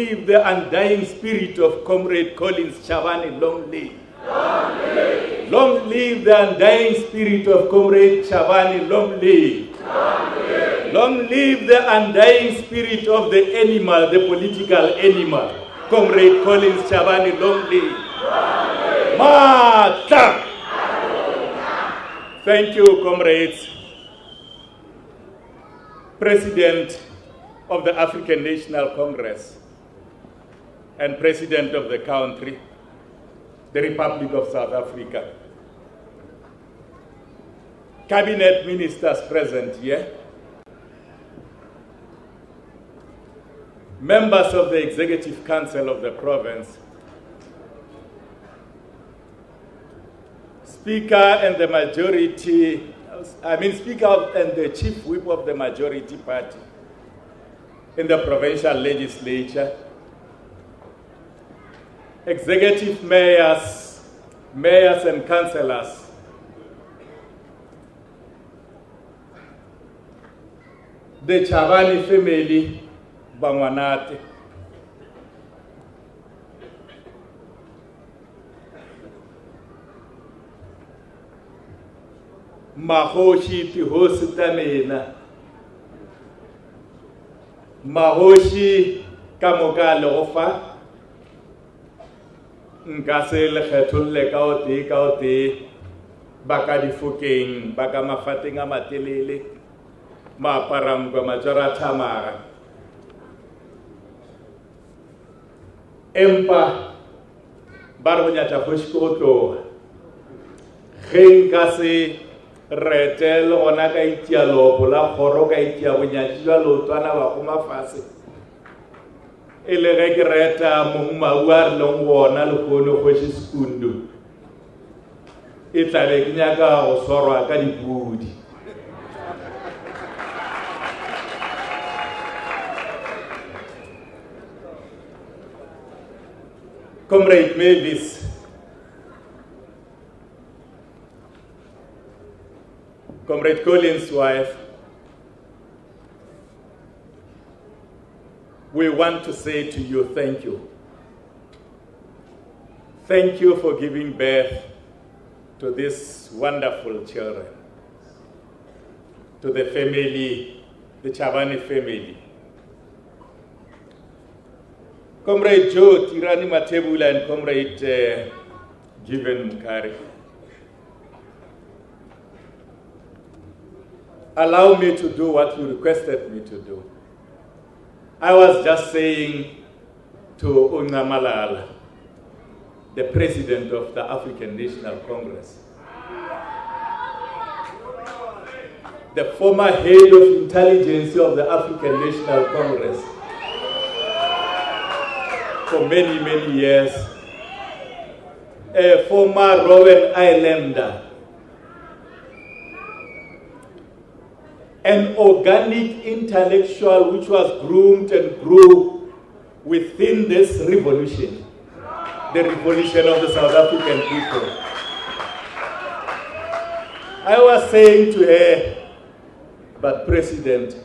live the undying spirit of Comrade Collins Chabane. Long live. Long live. Long live the undying spirit of Comrade Chavani. Long live. Long live. Long live the undying spirit of the animal, the political animal, Comrade Collins Chabane. Long live. Long live. Mata. Thank you, comrades. President of the African National Congress and President of the country, the Republic of South Africa. Cabinet ministers present here. Members of the Executive Council of the province. Speaker and the majority, Speaker and the Chief Whip of the majority party in the provincial legislature, executive mayors and councillors, the Chavani family, Bangwanate, Mahoshi Tihosi Tamena, Mahoshi Kamoka Lofa, Nkasel Khetule Kaoti, Bakadi Fuking, Bakama Fatinga Matelele, Maparam Gomajora Tamara, Empa Baronyata Hushkoto, Henkasi. Retel ona ka itia lopo la khoro ka itia bonyatsi jwa lotwana ba go mafase ele ge ke reta mohuma wa re leng wona le khono go se sekundu e tla be ke nyaka go sorwa ka dipudi. Comrade Mavis, Comrade Collins' wife, we want to say to you, thank you. Thank you for giving birth to these wonderful children, to the family, the Chavani family. Comrade Joe Tirani Matebula and Comrade Given Mukari, allow me to do what you requested me to do. I was just saying to Ungamalala, the president of the African National Congress, the former head of intelligence of the African National Congress for many, many years, a former Rowan Islander, an organic intellectual which was groomed and grew within this revolution, the revolution of the South African people. I was saying to her, but President,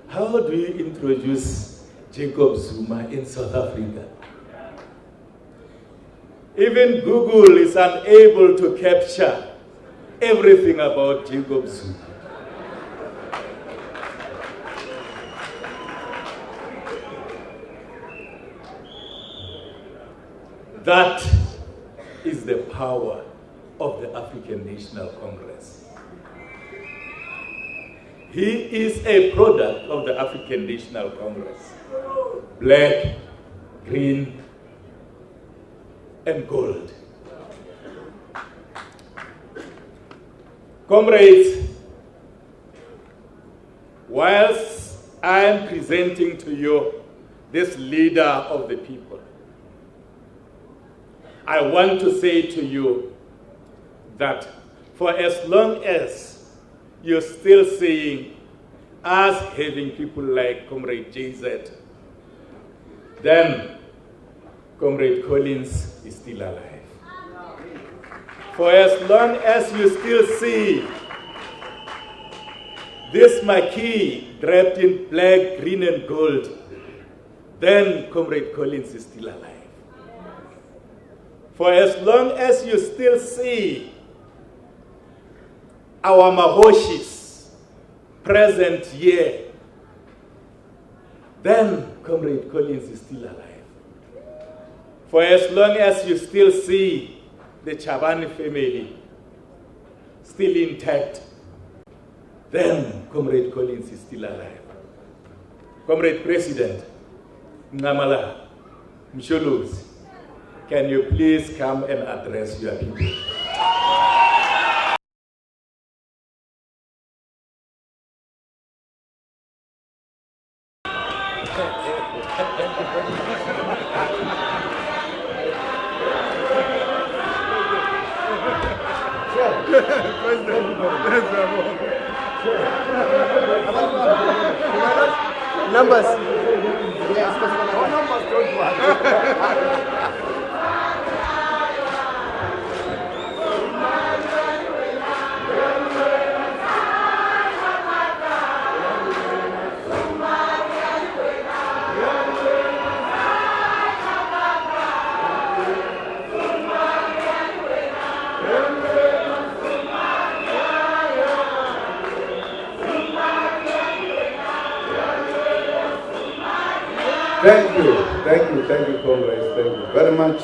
how do you introduce Jacob Zuma in South Africa? Even Google is unable to capture everything about Jacob Zuma. That is the power of the African National Congress. He is a product of the African National Congress. Black, green, and gold. Comrades, whilst I am presenting to you this leader of the people, I want to say to you that for as long as you're still seeing us having people like Comrade JZ, then Comrade Collins is still alive. For as long as you still see this marquee draped in black, green, and gold, then Comrade Collins is still alive. For as long as you still see our Mahoshis present here, then Comrade Collins is still alive. For as long as you still see the Chavani family still intact, then Comrade Collins is still alive. Comrade President, Ngamala, Msholozi, can you please come and address your people? Numbers. Numbers don't work. Thank you, comrades. Thank you very much.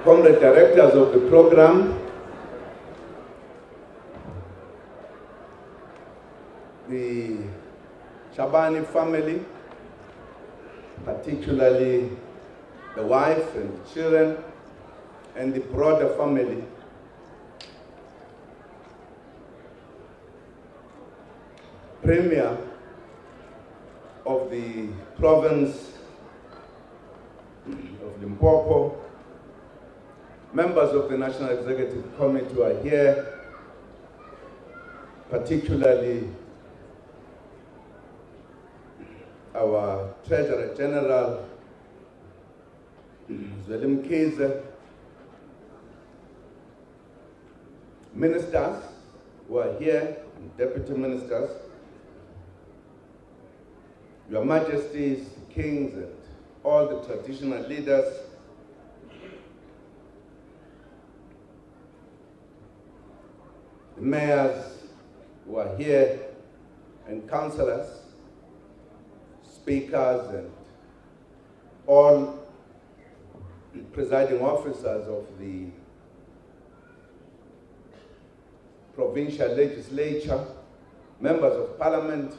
Comrade directors of the program, the Chabane family, particularly the wife and the children, and the broader family, Premier of the province of Limpopo, members of the National Executive Committee who are here, particularly our Treasurer General, Zwelim Kaiser, ministers who are here, deputy ministers, Your Majesties, kings, and all the traditional leaders, the mayors who are here, and councillors, speakers, and all the presiding officers of the provincial legislature, members of parliament,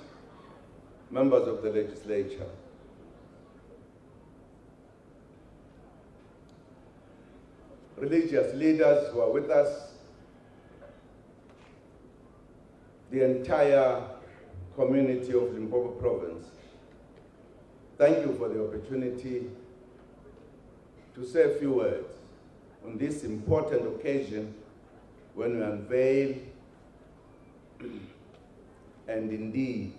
members of the legislature. Religious leaders who are with us, the entire community of Limpopo province. Thank you for the opportunity to say a few words on this important occasion when we unveil and indeed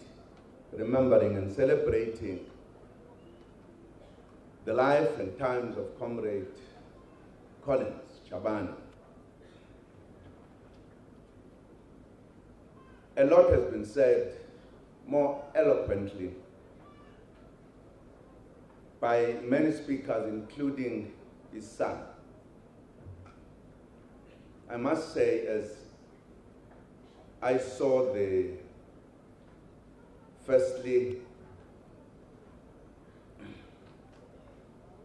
remembering and celebrating the life and times of Comrade Collins Chabane. A lot has been said, more eloquently, by many speakers, including his son. I must say, as I saw firstly,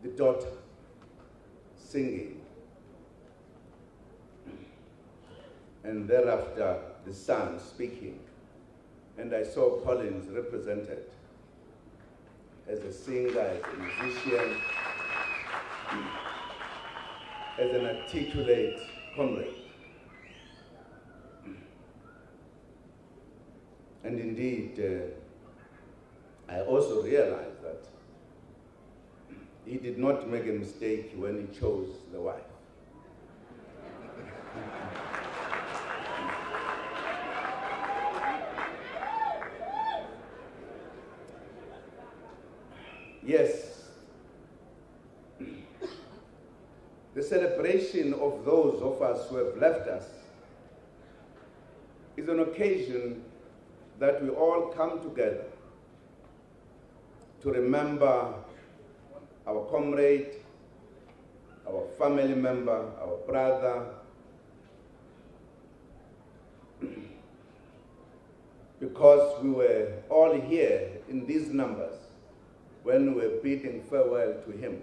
the daughter singing, and thereafter the son speaking, and I saw Collins represented as a singer, as a musician, as an articulate comrade. And indeed, I also realized that he did not make a mistake when he chose the wife. Yes, the celebration of those of us who have left us is an occasion that we all come together to remember our comrade, our family member, our brother, because we were all here in these numbers when we were bidding farewell to him.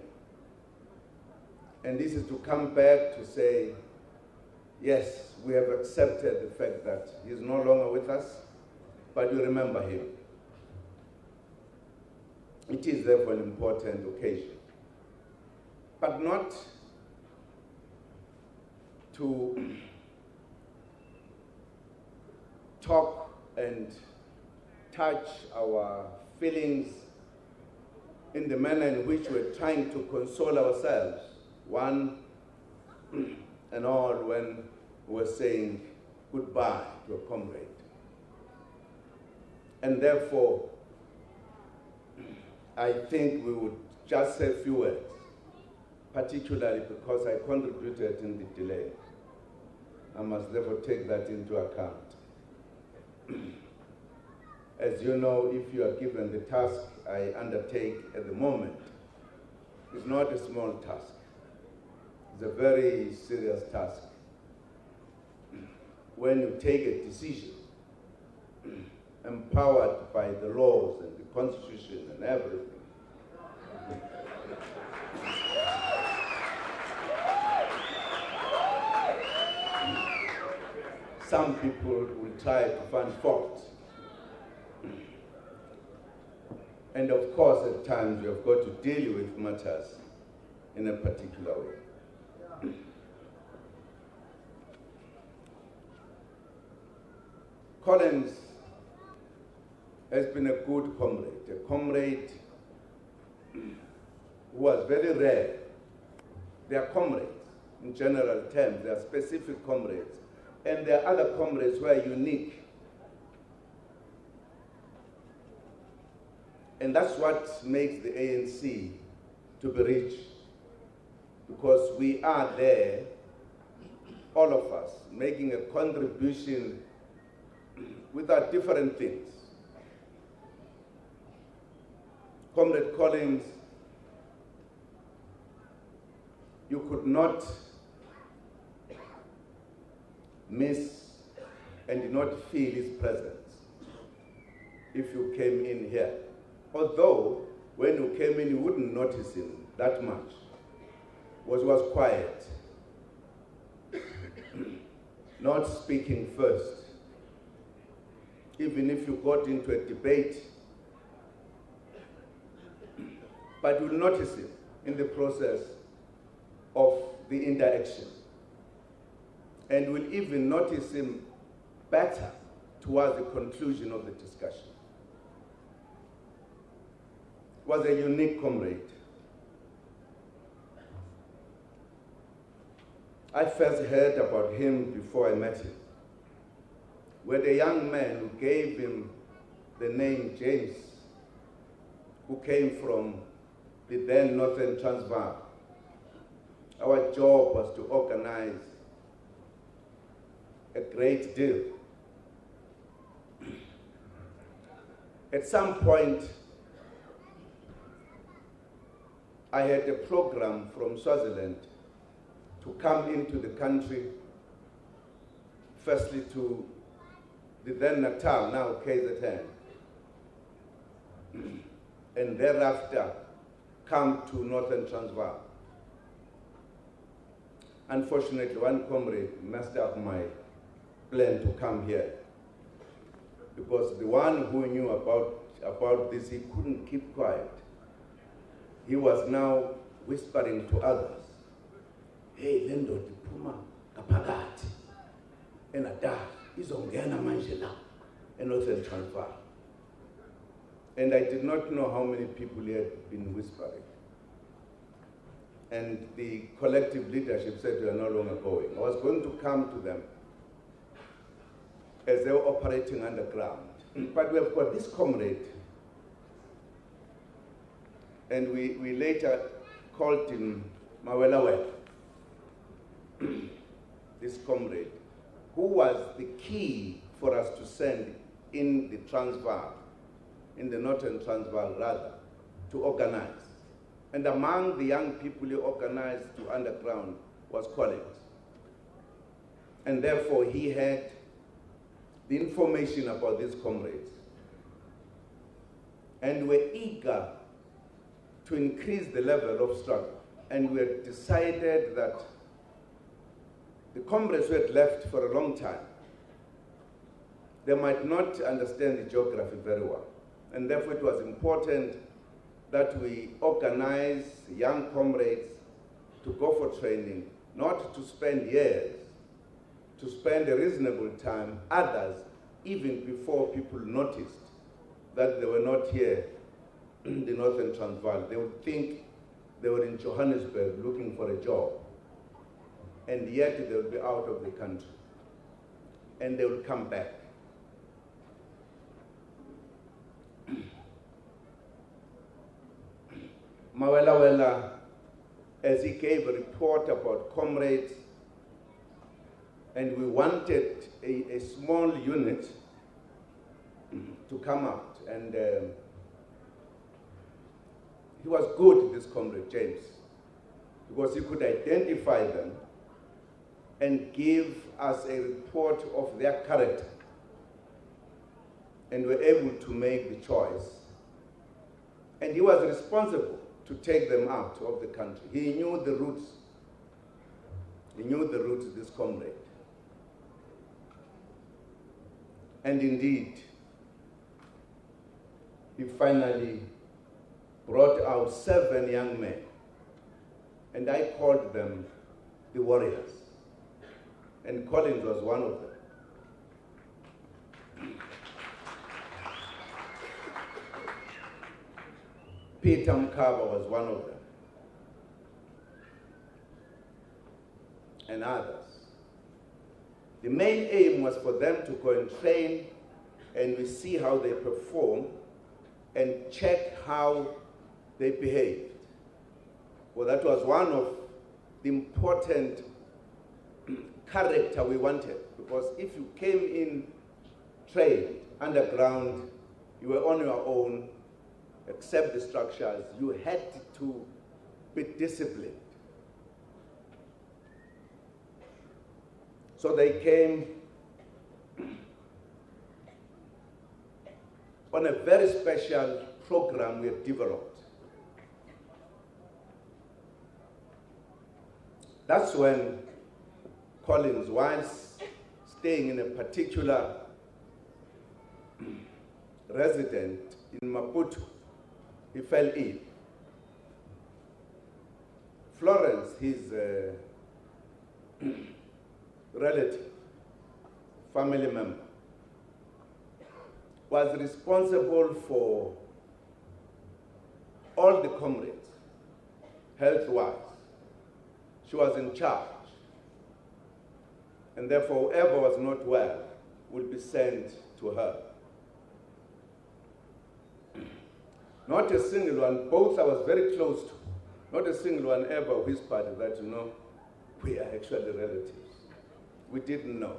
And this is to come back to say, yes, we have accepted the fact that he is no longer with us, but we remember him. It is therefore an important occasion. But not to talk and touch our feelings in the manner in which we're trying to console ourselves, one and all, when we're saying goodbye to a comrade. And therefore, I think we would just say a few words, particularly because I contributed in the delay. I must therefore take that into account. As you know, if you are given the task I undertake at the moment, it's not a small task. It's a very serious task. When you take a decision, empowered by the laws and the Constitution and everything, some people will try to find fault. And of course, at times, you have got to deal with matters in a particular way. Collins has been a good comrade, a comrade who was very rare. They are comrades in general terms, they are specific comrades. And there are other comrades who are unique. And that's what makes the ANC to be rich. Because we are there, all of us, making a contribution with our different things. Comrade Collins, you could not miss and did not feel his presence if you came in here. Although, when you came in, you wouldn't notice him that much. He was quiet, not speaking first. Even if you got into a debate, but you'll notice him in the process of the interaction. And we'll even notice him better towards the conclusion of the discussion. Was a unique comrade. I first heard about him before I met him, with a young man who gave him the name James, who came from the then Northern Transvaal. Our job was to organize a great deal. At some point, I had a program from Swaziland to come into the country, firstly to the then Natal, now KZN, and thereafter come to Northern Transvaal. Unfortunately, one comrade messed up my plan to come here, because the one who knew about this, he couldn't keep quiet. He was now whispering to others, hey, lendo diphuma ngaphakathi enada izongena manje la eNorthern Transvaal. And I did not know how many people he had been whispering. And the collective leadership said we are no longer going. I was going to come to them as they were operating underground. But we have got this comrade, and we later called him Mawelawe, this comrade, who was the key for us to send in the Transvaal, in the Northern Transvaal rather, to organize. And among the young people he organized to underground was Collins. And therefore he had the information about these comrades. And were eager to increase the level of struggle. And we had decided that the comrades who had left for a long time, they might not understand the geography very well. And therefore it was important that we organize young comrades to go for training, not to spend years, to spend a reasonable time, others, even before people noticed that they were not here in the Northern Transvaal. They would think they were in Johannesburg looking for a job, and yet they would be out of the country, and they would come back. Mawela Wela, as he gave a report about comrades, and we wanted a small unit to come out, and he was good, this comrade James, because he could identify them and give us a report of their character, and were able to make the choice. And he was responsible to take them out of the country. He knew the routes. He knew the routes of this comrade. And indeed, he finally brought out 7 young men, and I called them the warriors. And Collins was one of them. Peter Mkaba was one of them, and others. The main aim was for them to go and train, and we see how they perform and check how they behaved. Well, that was one of the important character we wanted, because if you came in trained underground, you were on your own, accept the structures, you had to be disciplined. So they came on a very special program we had developed. That's when Collins, whilst staying in a particular residence in Maputo, he fell ill. Florence, his relative, family member, was responsible for all the comrades, health-wise. She was in charge. And therefore, whoever was not well would be sent to her. Not a single one, both I was very close to, not a single one ever whispered that, you know, we are actually relatives. We didn't know.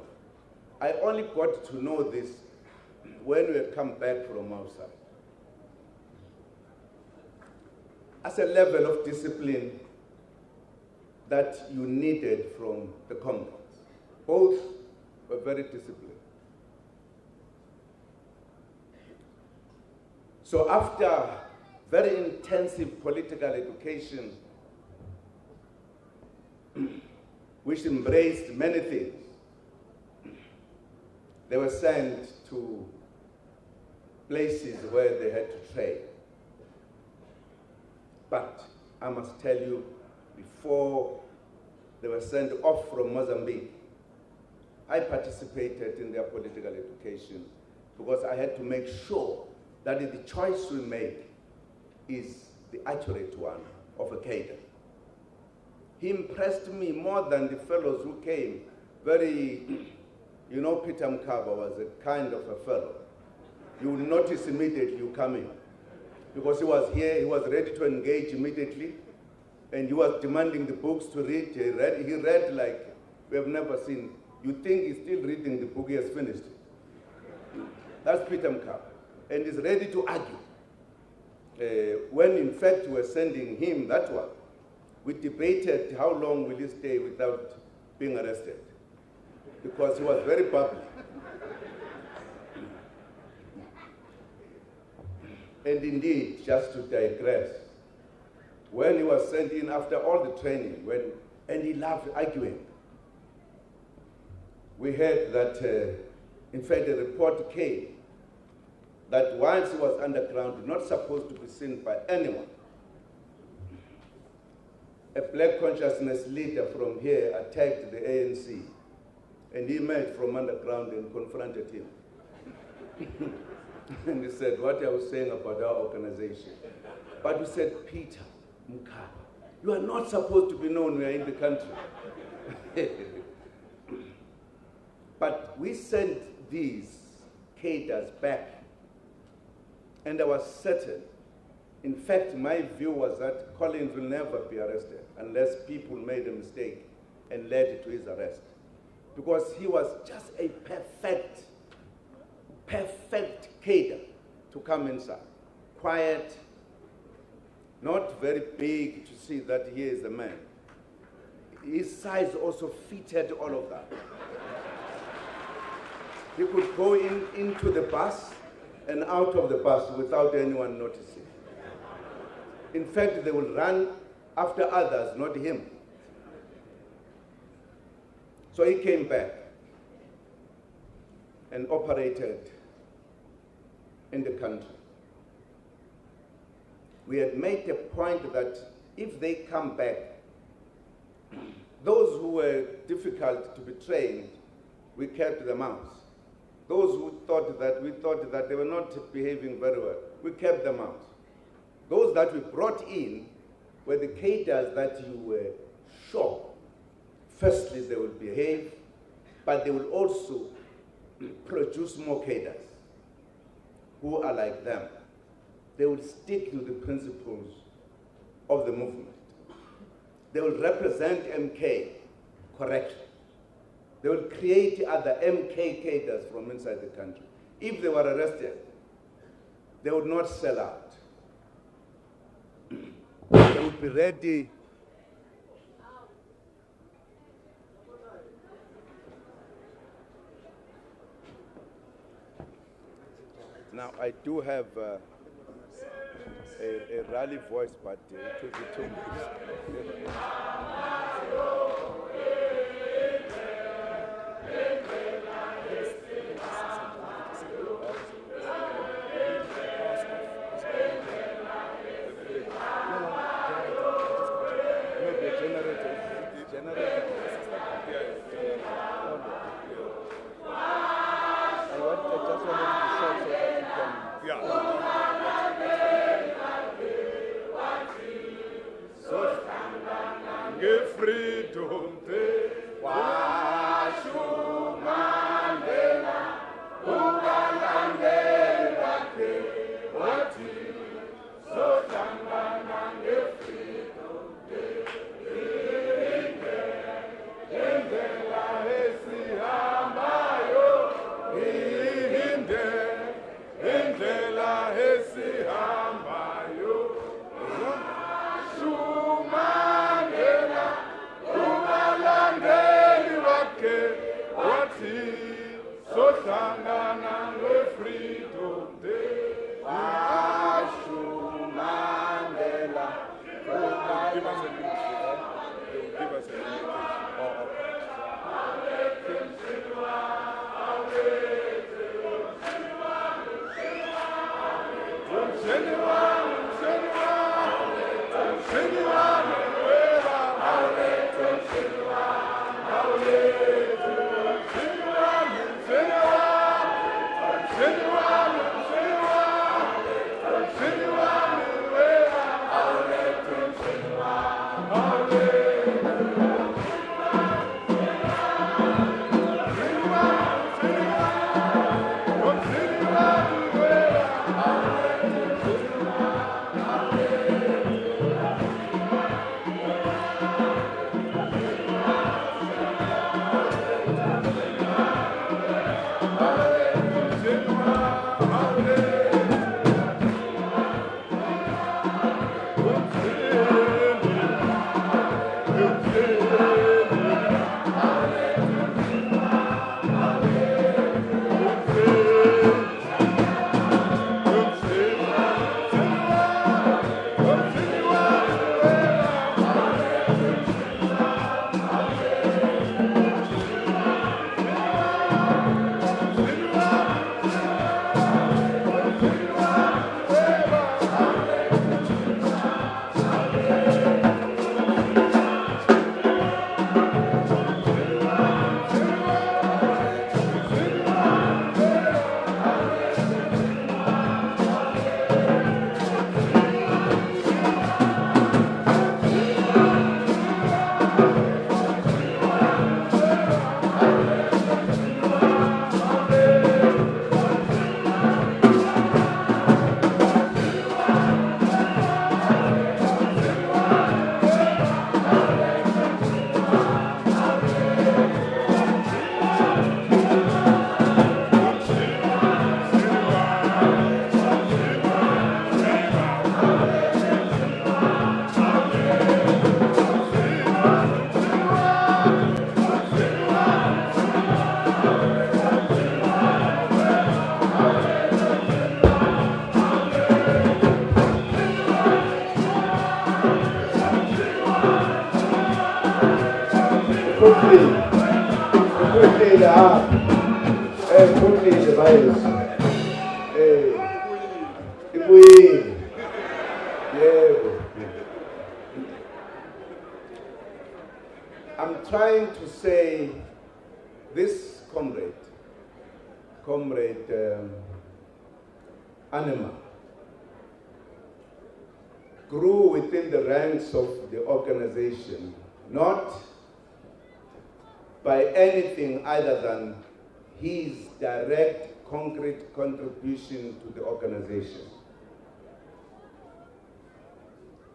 I only got to know this when we had come back from outside. As a level of discipline that you needed from the comrades. Both were very disciplined. So after very intensive political education, which embraced many things, they were sent to places where they had to train. But I must tell you, before they were sent off from Mozambique, I participated in their political education because I had to make sure that the choice we make is the accurate one of a cadre. He impressed me more than the fellows who came. Very, you know, Peter Mkaba was a kind of a fellow. You will notice immediately you come in. Because he was here, he was ready to engage immediately, and he was demanding the books to read. He read like we have never seen. You think he's still reading the book, he has finished it. That's Peter Mkapa. And is ready to argue. When in fact we were sending him that one, we debated how long will he stay without being arrested, because he was very public. And indeed, just to digress, when he was sent in after all the training, and he loved arguing, we heard that, in fact, a report came that once he was underground, not supposed to be seen by anyone, a black consciousness leader from here attacked the ANC, and he emerged from underground and confronted him. And he said, what I was saying about our organization. But we said, Peter Mkapa, you are not supposed to be known, we are in the country. But we sent these cadres back, and I was certain. In fact, my view was that Collins will never be arrested unless people made a mistake and led to his arrest. Because he was just a perfect cadre to come inside. Quiet, not very big to see that he is a man. His size also fitted all of that. He could go into the bus and out of the bus without anyone noticing. In fact, they will run after others, not him. So he came back and operated in the country. We had made a point that if they come back, those who were difficult to be trained, we kept them out. Those who we thought that they were not behaving very well, we kept them out. Those that we brought in were the cadres that you were sure, firstly, they will behave, but they will also produce more cadres who are like them. They will stick to the principles of the movement. They will represent MK correctly. They will create other MK cadres from inside the country. If they were arrested, they would not sell out. They would be ready. Now, I do have a rally voice, but it will be too much. So I'm trying to say this comrade Anima, grew within the ranks of the organization, not by anything other than his direct, concrete contribution to the organization.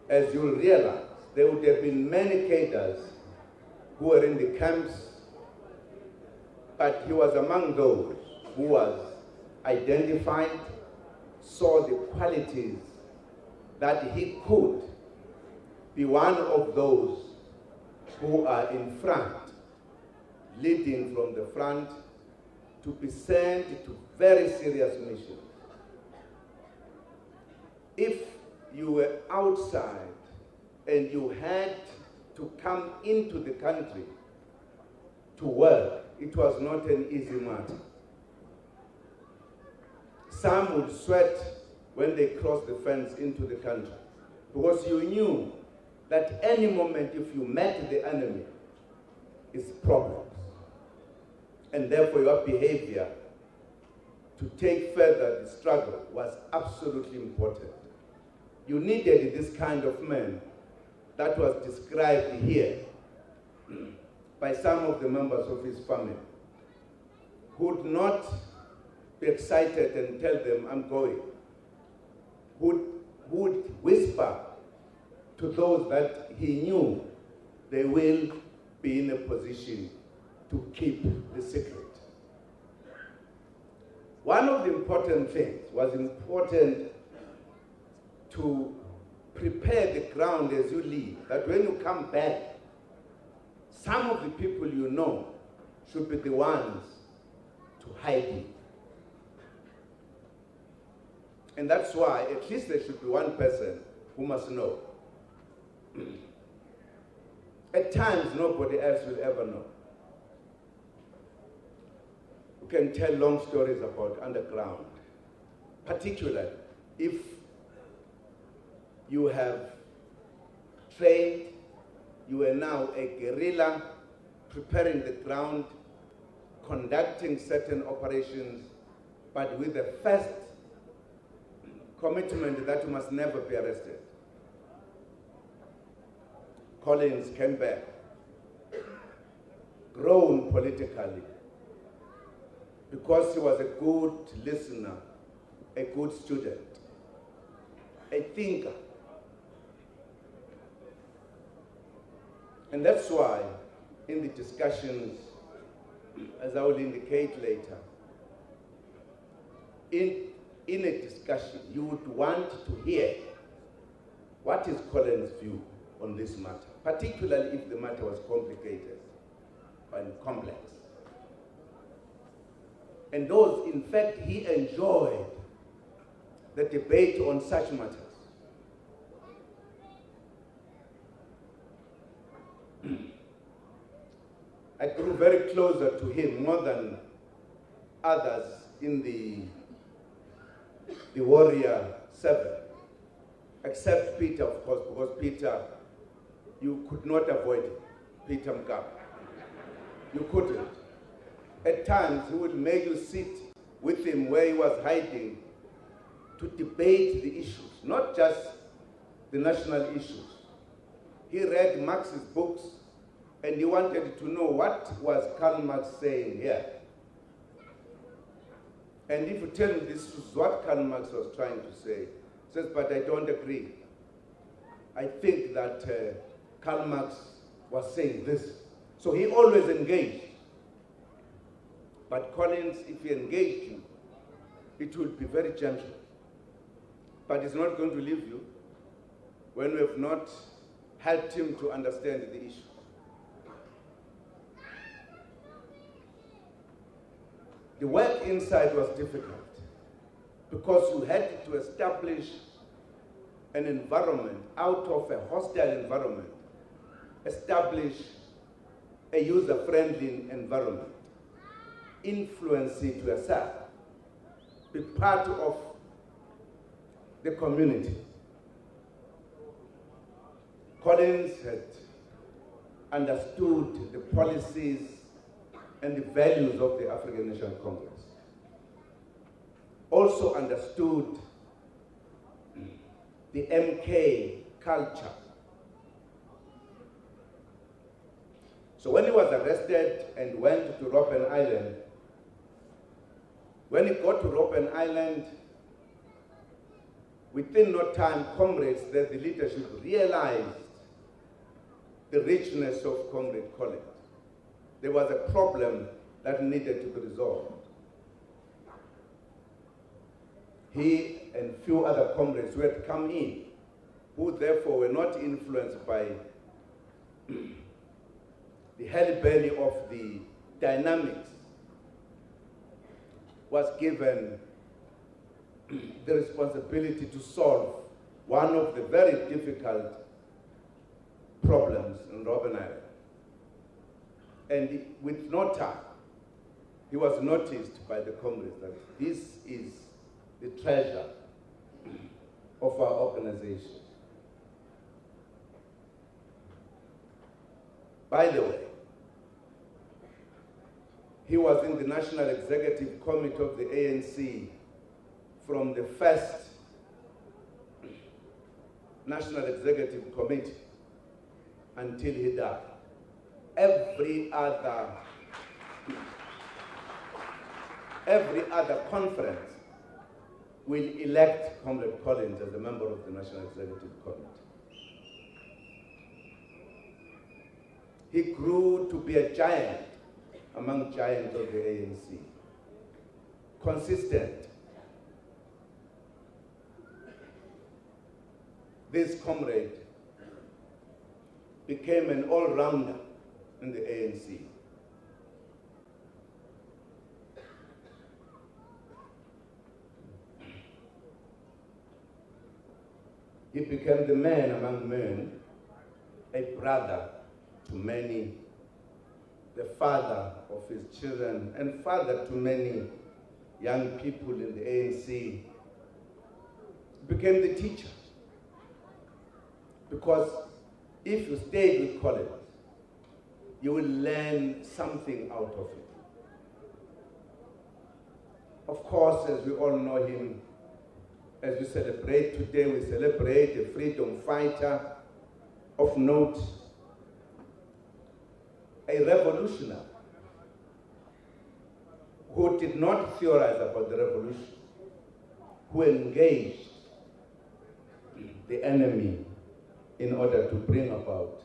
As you'll realize, there would have been many cadres who were in the camps, but he was among those who was identified, saw the qualities that he could be one of those who are in front, leading from the front to be sent to very serious missions. If you were outside and you had to come into the country to work, it was not an easy matter. Some would sweat when they crossed the fence into the country, because you knew that any moment if you met the enemy, it's problems. And therefore your behavior to take further the struggle was absolutely important. You needed this kind of man that was described here by some of the members of his family, who would not be excited and tell them, I'm going, who would whisper to those that he knew they will be in a position to keep the secret. One of the important things was important to prepare the ground as you leave, that when you come back, some of the people you know should be the ones to hide you. And that's why at least there should be one person who must know. At times, nobody else will ever know. You can tell long stories about underground, particularly if you have trained, you are now a guerrilla, preparing the ground, conducting certain operations, but with the first commitment that you must never be arrested. Collins came back, grown politically, because he was a good listener, a good student, a thinker. And that's why in the discussions, as I will indicate later, in a discussion, you would want to hear what is Collins' view on this matter. particularly if the matter was complicated and complex. And those, in fact, he enjoyed the debate on such matters. I grew very closer to him more than others in the Warrior 7, except Peter, of course, because Peter, you could not avoid him, Peter Mgab. You couldn't. At times, he would make you sit with him where he was hiding to debate the issues, not just the national issues. He read Marx's books, and he wanted to know what was Karl Marx saying here. And if you tell him this is what Karl Marx was trying to say, he says, but I don't agree. I think that Karl Marx was saying this. So he always engaged. But Collins, if he engaged you, it would be very gentle. But he's not going to leave you when we have not helped him to understand the issue. The work inside was difficult because you had to establish an environment out of a hostile environment, establish a user-friendly environment, influence it yourself, be part of the community. Collins had understood the policies and the values of the African National Congress. Also understood the MK culture. So when he was arrested and went to Robben Island, when he got to Robben Island, within no time, comrades, that the leadership realized the richness of Comrade Collins. There was a problem that needed to be resolved. He and few other comrades who had come in, who therefore were not influenced by the hurly-burly of the dynamics, was given the responsibility to solve one of the very difficult problems in Robben Island. And with no time, he was noticed by the comrades that this is the treasure of our organization. By the way, he was in the National Executive Committee of the ANC from the first National Executive Committee until he died. Every other conference will elect Comrade Collins as a member of the National Executive Committee. He grew to be a giant among giants of the ANC. Consistent. This comrade became an all-rounder in the ANC. He became the man among men, a brother to many, the father of his children, and father to many young people in the ANC. He became the teacher. Because if you stayed with Collins, you will learn something out of it. Of course, as we all know him, as we celebrate today, we celebrate a freedom fighter of note, a revolutionary who did not theorize about the revolution, who engaged the enemy in order to bring about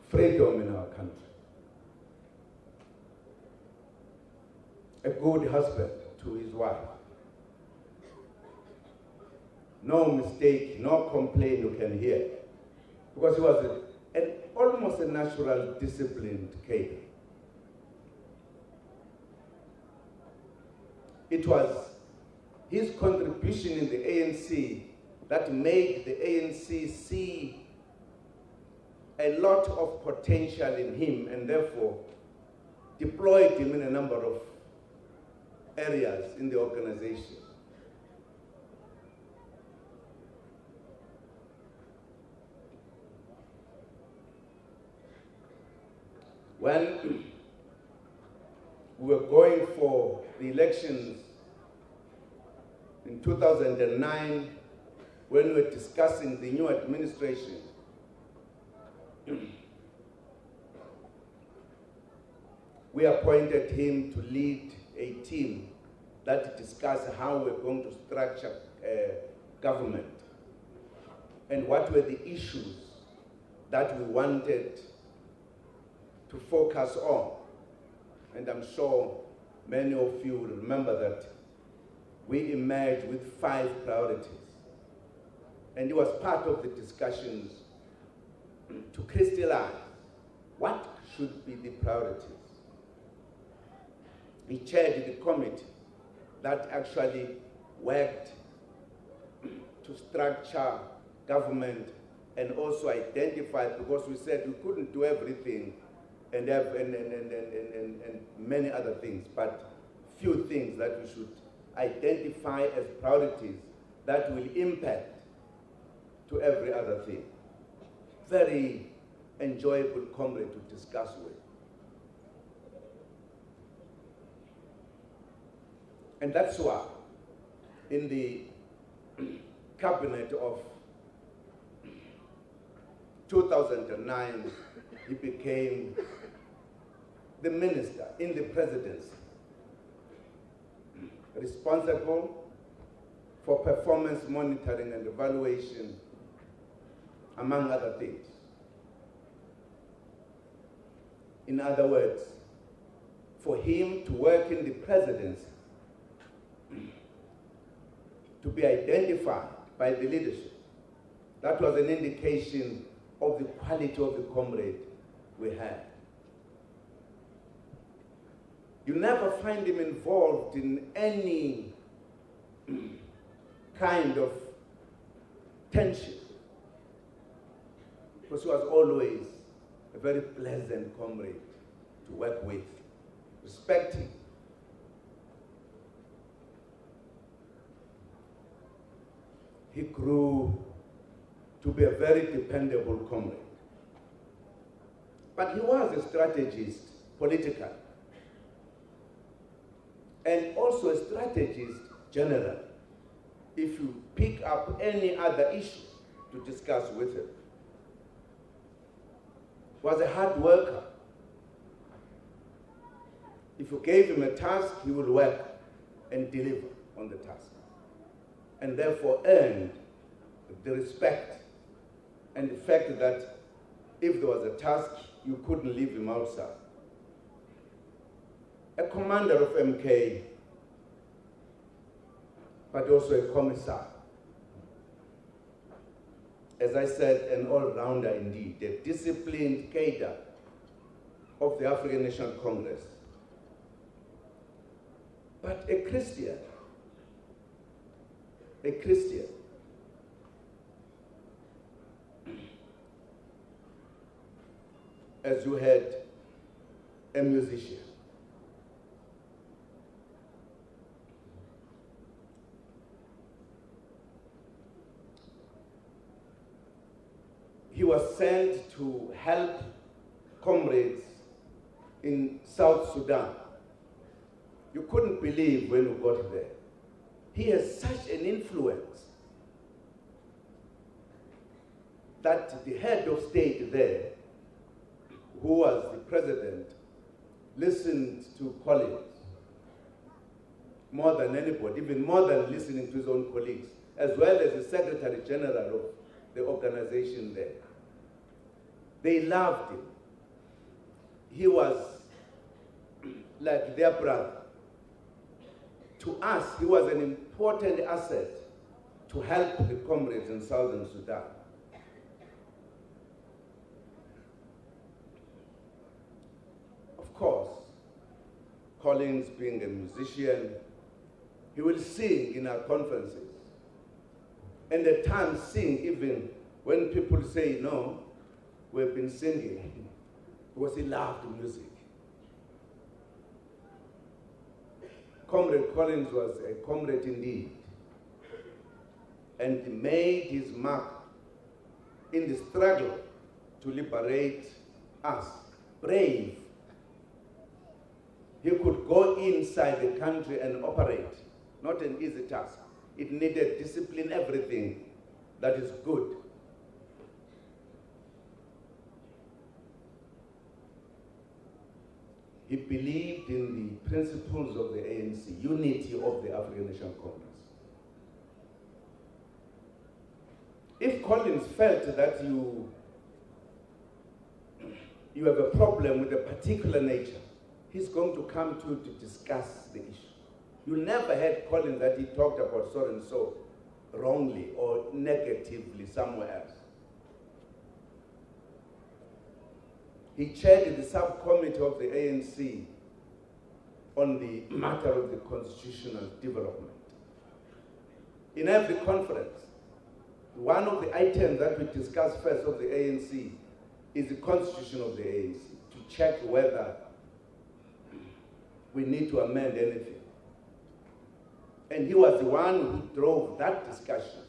freedom in our country. A good husband to his wife. No mistake, no complaint you can hear because he was almost a natural, disciplined cadre. It was his contribution in the ANC that made the ANC see a lot of potential in him, and therefore deployed him in a number of areas in the organization. When we were going for the elections in 2009, when we were discussing the new administration, we appointed him to lead a team that discussed how we're going to structure government and what were the issues that we wanted to focus on. And I'm sure many of you will remember that we emerged with 5 priorities. And it was part of the discussions to crystallize what should be the priorities. He chaired the committee that actually worked to structure government and also identify, because we said we couldn't do everything and many other things, but few things that we should identify as priorities that will impact to every other thing. Very enjoyable comrade to discuss with. And that's why in the cabinet of 2009, he became the minister in the presidency, responsible for performance monitoring and evaluation, among other things. In other words, for him to work in the presidency, to be identified by the leadership, that was an indication of the quality of the comrade we had. You never find him involved in any kind of tension, because he was always a very pleasant comrade to work with, respecting. He grew to be a very dependable comrade. But he was a strategist politically, and also a strategist generally. If you pick up any other issue to discuss with him, was a hard worker. If you gave him a task, he would work and deliver on the task, and therefore earned the respect and the fact that if there was a task, you couldn't leave him outside. A commander of MK, but also a commissar. As I said, an all-rounder indeed, a disciplined cadre of the African National Congress. But a Christian. A Christian. As you had, a musician. He was sent to help comrades in South Sudan. You couldn't believe when we got there. He has such an influence that the head of state there, who was the president, listened to Collins more than anybody, even more than listening to his own colleagues, as well as the Secretary General of the organization there. They loved him. He was like their brother. To us, he was an important asset to help the comrades in Southern Sudan. course, Collins being a musician, he will sing in our conferences. And at times sing even when people say, no, we've been singing, because he loved music. Comrade Collins was a comrade indeed, and he made his mark in the struggle to liberate us. Brave. He could go inside the country and operate. Not an easy task. It needed discipline, everything that is good. He believed in the principles of the ANC, unity of the African National Congress. If Collins felt that you have a problem with a particular nature, he's going to come to you to discuss the issue. You never heard Collins that he talked about so and so wrongly or negatively somewhere else. He chaired the subcommittee of the ANC on the matter of the constitutional development. In every conference, one of the items that we discuss first of the ANC is the constitution of the ANC, to check whether we need to amend anything. And he was the one who drove that discussion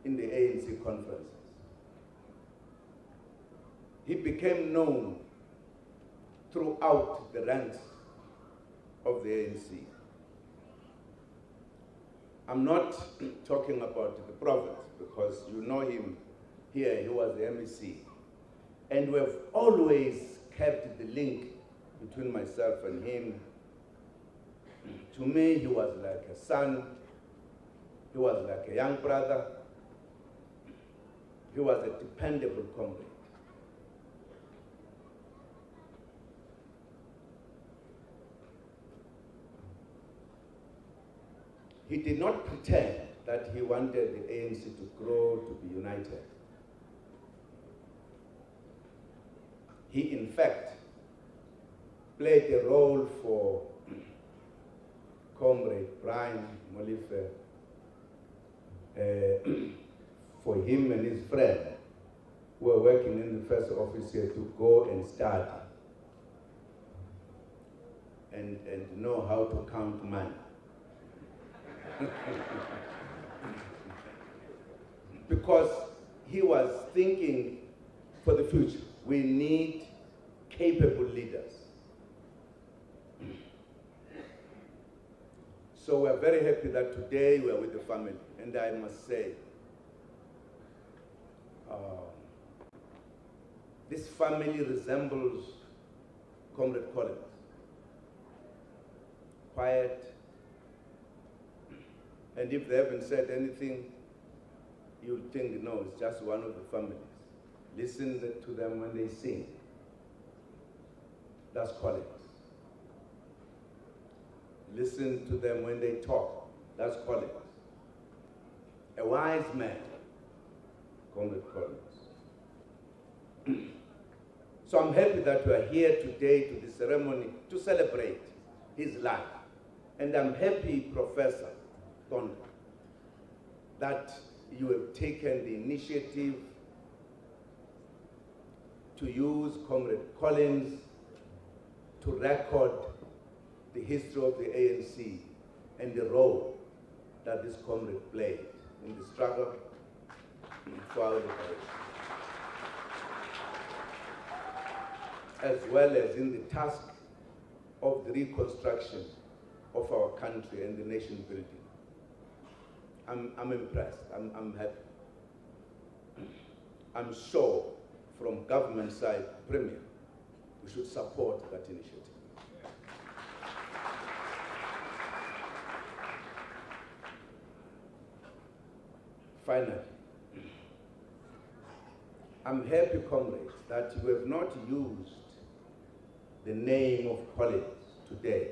in the ANC conferences. He became known throughout the ranks of the ANC. I'm not talking about the province, because you know him here, he was the MEC. And we have always kept the link between myself and him. To me, he was like a son, he was like a young brother, he was a dependable comrade. He did not pretend that he wanted the ANC to grow, to be united. He, in fact, played a role for Comrade Brian Molife, for him and his friend who were working in the first office here to go and study and know how to count money. Because he was thinking for the future. We need capable leaders. So we're very happy that today we're with the family. And I must say, this family resembles Comrade Collins. Quiet. And if they haven't said anything, you'll think, no, it's just one of the families. Listen to them when they sing. That's Collins. Listen to them when they talk. That's Collins. A wise man, Comrade Collins. So I'm happy that we are here today to the ceremony to celebrate his life. And I'm happy, Professor Thornton, that you have taken the initiative to use Comrade Collins to record the history of the ANC and the role that this comrade played in the struggle for our liberation, as well as in the task of the reconstruction of our country and the nation building. I'm impressed, I'm happy. I'm sure from government side, Premier, we should support that initiative. Finally, I'm happy, comrades, that you have not used the name of Collins today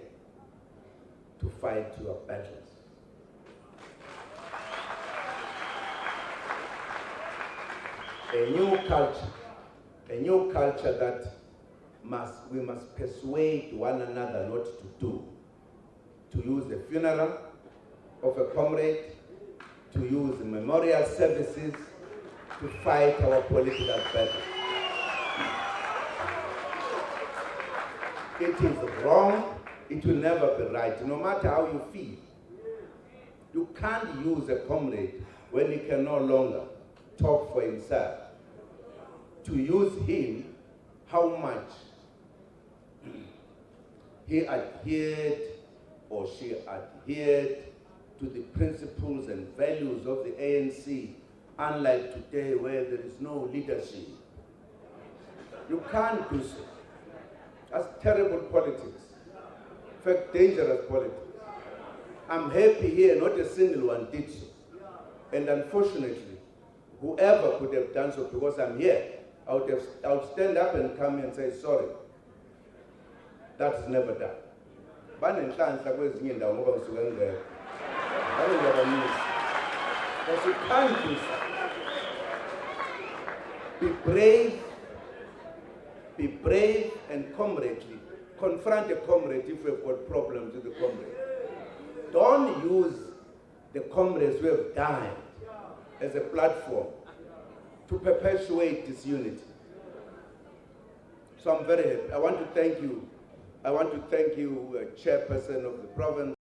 to fight your battles. A new culture that we must persuade one another not to do. To use the funeral of a comrade, to use memorial services to fight our political battle. It is wrong, it will never be right, no matter how you feel. You can't use a comrade when he can no longer talk for himself. To use him, how much he adhered or she adhered to the principles and values of the ANC, unlike today where there is no leadership. You can't do so. That's terrible politics. In fact, dangerous politics. I'm happy here, not a single one did so. And unfortunately, whoever could have done so, because I'm here, I would stand up and come and say, sorry. That's never done. Because you can't do so. Be brave and comradely. Confront a comrade if you've got problems with the comrade. Don't use the comrades who have died as a platform to perpetuate disunity. So I'm very happy. I want to thank you. Chairperson of the province.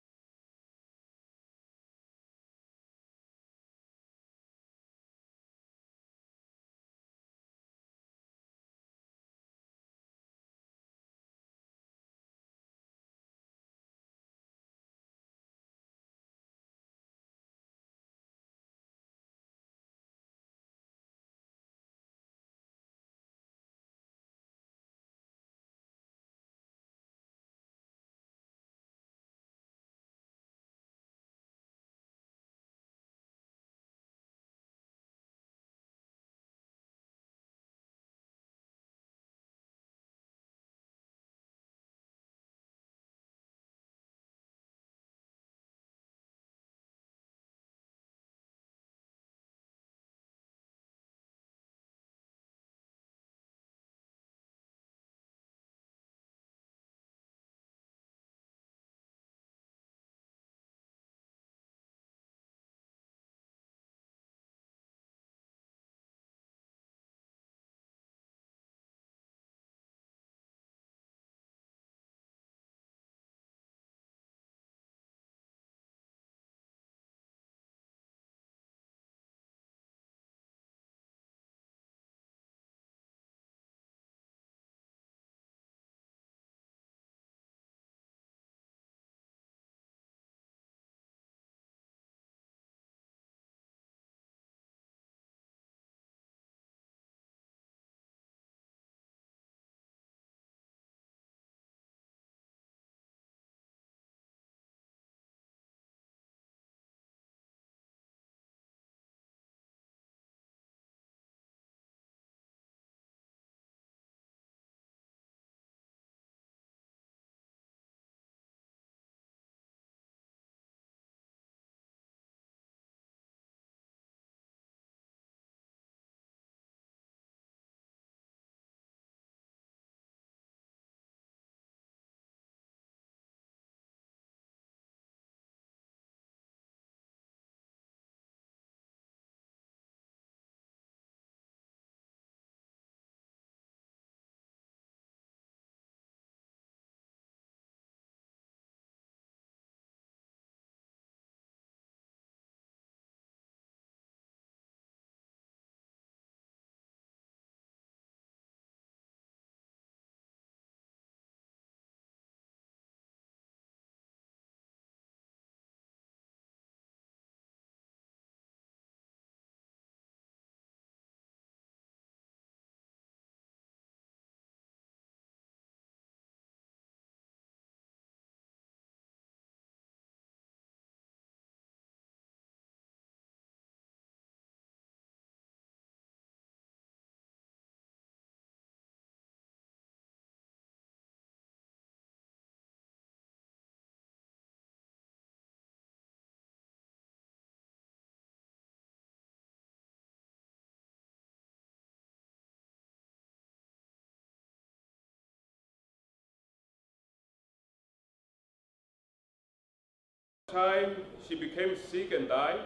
Time she became sick and died,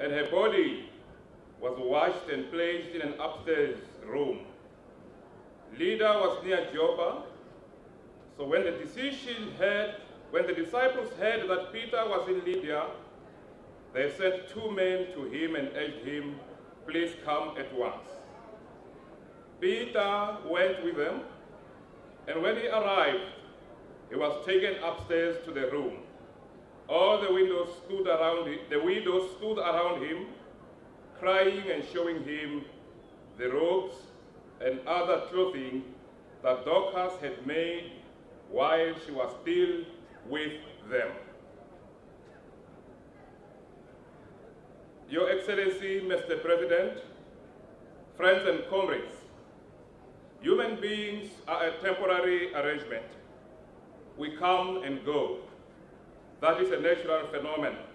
and her body was washed and placed in an upstairs room. Lydda was near Joppa, so when the disciples heard that Peter was in Lydda, they sent 2 men to him and urged him, "Please come at once." Peter went with them, and when he arrived, he was taken upstairs to the room. All the widows stood around him, crying and showing him the robes and other clothing that Dorcas had made while she was still with them. Your Excellency, Mr. President, friends and comrades, human beings are a temporary arrangement. We come and go. That is a natural phenomenon.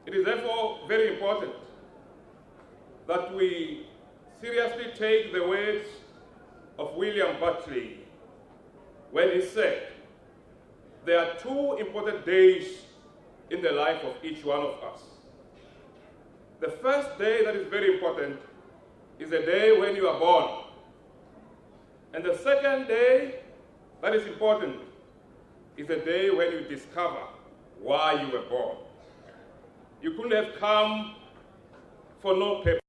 It is therefore very important that we seriously take the words of William Buckley when he said, "There are 2 important days in the life of each one of us. The first day that is very important is the day when you are born. And the second day that is important is the day when you discover why you were born. You couldn't have come for no purpose.